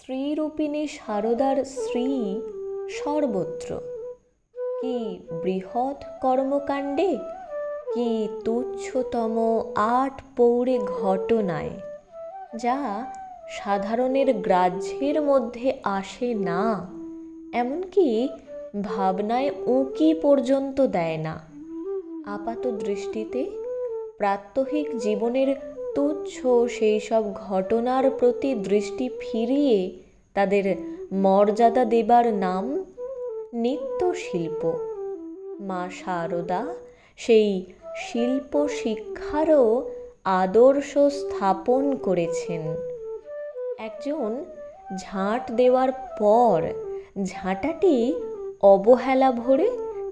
শ্রীরূপিণী সারদার শ্রী সর্বত্র। কি বৃহৎ কর্মকাণ্ডে, কি তুচ্ছতম আট পৌরে ঘটনায়, যা সাধারণের গ্রাহ্যের মধ্যে আসে না, এমনকি ভাবনায় উঁকি পর্যন্ত দেয় না। আপাত দৃষ্টিতে প্রাত্যহিক জীবনের তুচ্ছ সেই সব ঘটনার প্রতি দৃষ্টি ফিরিয়ে তাদের মর্যাদা দেবার নাম নিত্যশিল্প। মা শারদা সেই শিল্প শিক্ষারও আদর্শ স্থাপন করেছেন। একজন ঝাঁট দেওয়ার পর ঝাঁটাটি অবহেলা ভরে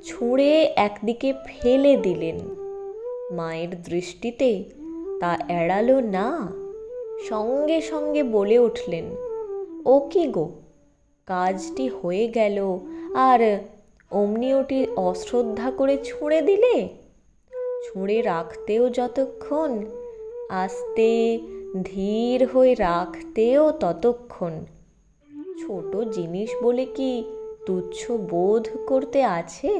ছুঁড়ে একদিকে ফেলে দিলেন। মায়ের দৃষ্টিতে তা এড়ালো না, সঙ্গে সঙ্গে বলে উঠলেন, ও কি গো, কাজটি হয়ে গেল আর অমনি ওটি অশ্রদ্ধা করে ছুঁড়ে দিলে? ছুঁড়ে রাখতেও যতক্ষণ, আস্তে ধীর হয়ে রাখতেও ততক্ষণ। ছোট জিনিস বলে কি তুচ্ছ বোধ করতে আছে?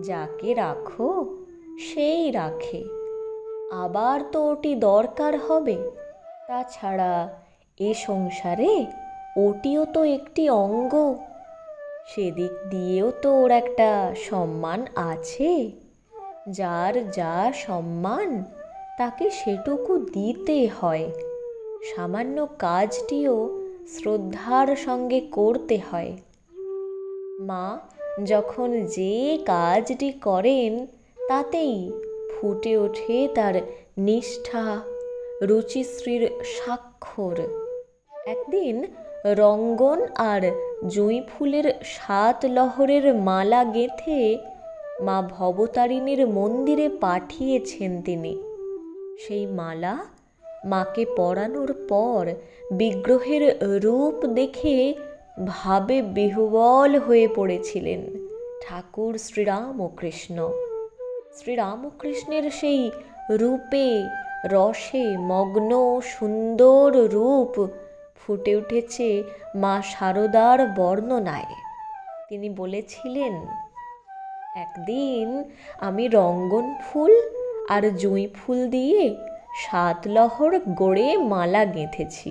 যাকে রাখো সেই রাখে, আবার তো ওটি দরকার হবে। তাছাড়া এ সংসারে ওটিও তো একটি অঙ্গ, সেদিক দিয়েও তো ওর একটা সম্মান আছে। যার যা সম্মান তাকে সেটুকু দিতে হয়। সামান্য কাজটিও শ্রদ্ধার সঙ্গে করতে হয়। মা যখন যে কাজটি করেন তাতেই ফুটে ওঠে তার নিষ্ঠা, রুচিশ্রীর স্বাক্ষর। একদিন রঙ্গন আর জুঁই ফুলের 7 লহরের মালা গেঁথে মা ভবতারিণীর মন্দিরে পাঠিয়েছেন তিনি। সেই মালা মাকে পরানোর পর বিগ্রহের রূপ দেখে ভাবে বিহ্বল হয়ে পড়েছিলেন ঠাকুর শ্রীরামকৃষ্ণ। শ্রীরামকৃষ্ণের সেই রূপে রসে মগ্ন সুন্দর রূপ ফুটে উঠেছে মা শারদার বর্ণনায়। তিনি বলেছিলেন, একদিন আমি রঙ্গন ফুল আর জুঁই ফুল দিয়ে 7 লহর গড়ে মালা গেঁথেছি।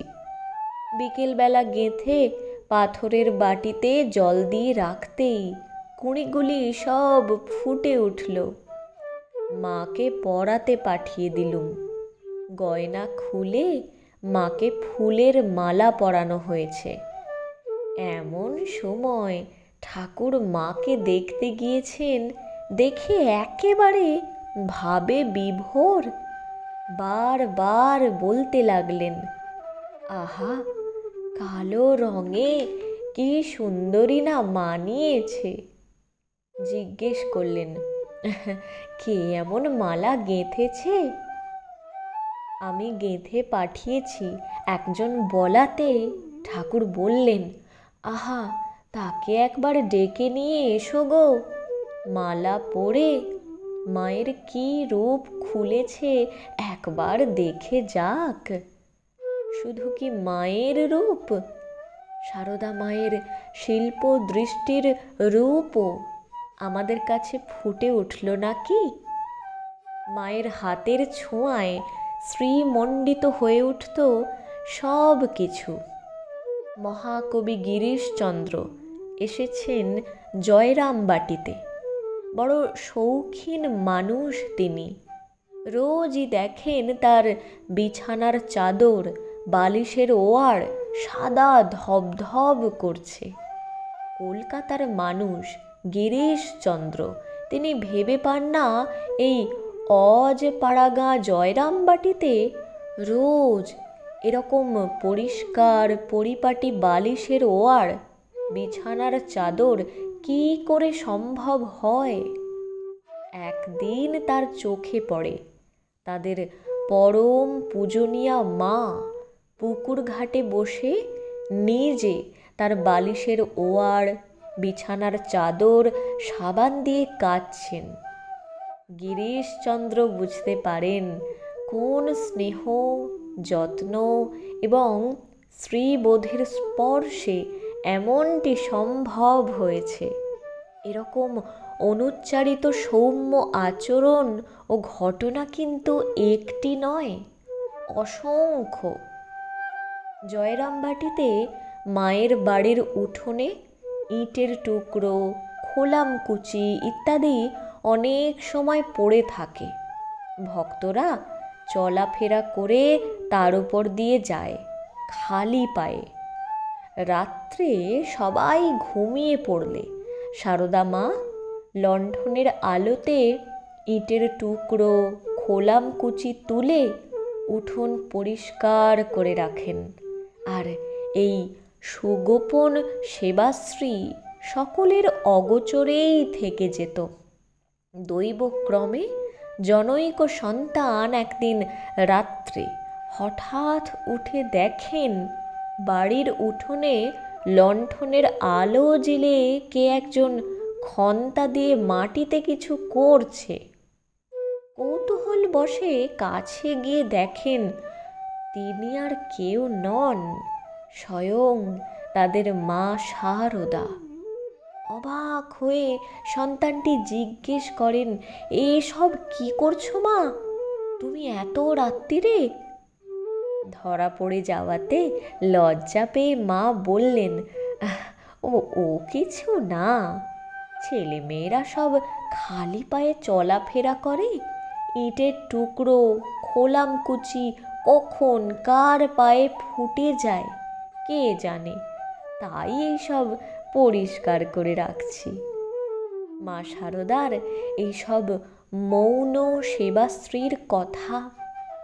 বিকেলবেলা গেঁথে পাথরের বাটিতে জল দিয়ে রাখতেই কুঁড়িগুলি সব ফুটে উঠল। মাকে পরাতে পাঠিয়ে দিলুম। গয়না খুলে মাকে ফুলের মালা পরানো হয়েছে। এমন সময় ঠাকুর মাকে দেখতে গিয়েছেন, দেখে একেবারে ভাবে বিভোর। বারবার বলতে লাগলেন, আহা, কালো রঙে কি সুন্দরী না মানিয়েছে। জিজ্ঞেস করলেন, কে এমন মালা গেঁথেছে? আমি গেঁথে পাঠিয়েছি একজন বলাতে ঠাকুর বললেন, আহা, তাকে একবার ডেকে নিয়ে এসো গো। মালা পরে মায়ের কি রূপ খুলেছে একবার দেখে যাক। শুধু কি মায়ের রূপ, সারদা মায়ের শিল্প দৃষ্টির রূপও আমাদের কাছে ফুটে উঠল নাকি? মায়ের হাতের ছোঁয়ায় শ্রীমণ্ডিত হয়ে উঠত সব কিছু। মহাকবি গিরিশচন্দ্র এসেছেন জয়রামবাটিতে। বড় শৌখিন মানুষ তিনি। রোজই দেখেন তার বিছানার চাদর, বালিশের ওয়াড় সাদা ধবধব করছে। কলকাতার মানুষ গিরিশচন্দ্র, তিনি ভেবে পান না এই অজপাড়াগাঁ জয়রামবাটিতে রোজ এরকম পরিষ্কার পরিপাটি বালিশের ওয়াড়, বিছানার চাদর কি করে সম্ভব হয়। একদিন তার চোখে পড়ে তাদের পরম পূজনীয়া মা পুকুর ঘাটে বসে নিজে তার বালিশের ওয়াড়, বিছানার চাদর সাবান দিয়ে কাচছেন। গিরিশচন্দ্র বুঝতে পারেন কোন স্নেহ, যত্ন এবং স্ত্রীবোধের স্পর্শে এমনটি সম্ভব হয়েছে। এরকম অনুচ্চারিত সৌম্য আচরণ ও ঘটনা কিন্তু একটি নয়, অসংখ্য। জয়রামবাটিতে মায়ের বাড়ির উঠোনে ইটের টুকরো, খোলামকুচি ইত্যাদি অনেক সময় পড়ে থাকে। ভক্তরা চলাফেরা করে তার উপর দিয়ে যায় খালি পায়ে। রাত্রে সবাই ঘুমিয়ে পড়লে সারদা মা লণ্ঠনের আলোতে ইটের টুকরো, খোলামকুচি তুলে উঠোন পরিষ্কার করে রাখেন। আর এই সুগোপন সেবাশ্রী সকলের অগোচরেই থেকে যেত। দৈবক্রমে জনৈক সন্তান একদিন রাত্রে হঠাৎ উঠে দেখেন বাড়ির উঠোনে লণ্ঠনের আলো জ্বেলে কে একজন খন্তা দিয়ে মাটিতে কিছু করছে। কৌতূহল বশে কাছে গিয়ে দেখেন তিনি আর কেউ নন, স্বয়ং তাদের মা সারদা। অবাক হয়ে সন্তানটি জিজ্ঞেস করেন, এসব কি করছো মা, তুমি এত রাত্রিরে? ধরা পড়ে যাওয়াতে লজ্জা পেয়ে মা বললেন, ও কিছু না, ছেলে মেয়েরা সব খালি পায়ে চলাফেরা করে, ইটের টুকরো, খোলামকুচি কখন কার পায়ে ফুটে যায় কে জানে, তাই এইসব পরিষ্কার করে রাখছি। মা সারদার এইসব মৌন সেবাশ্রীর কথা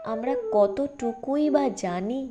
আমরা কতটুকুই বা জানি?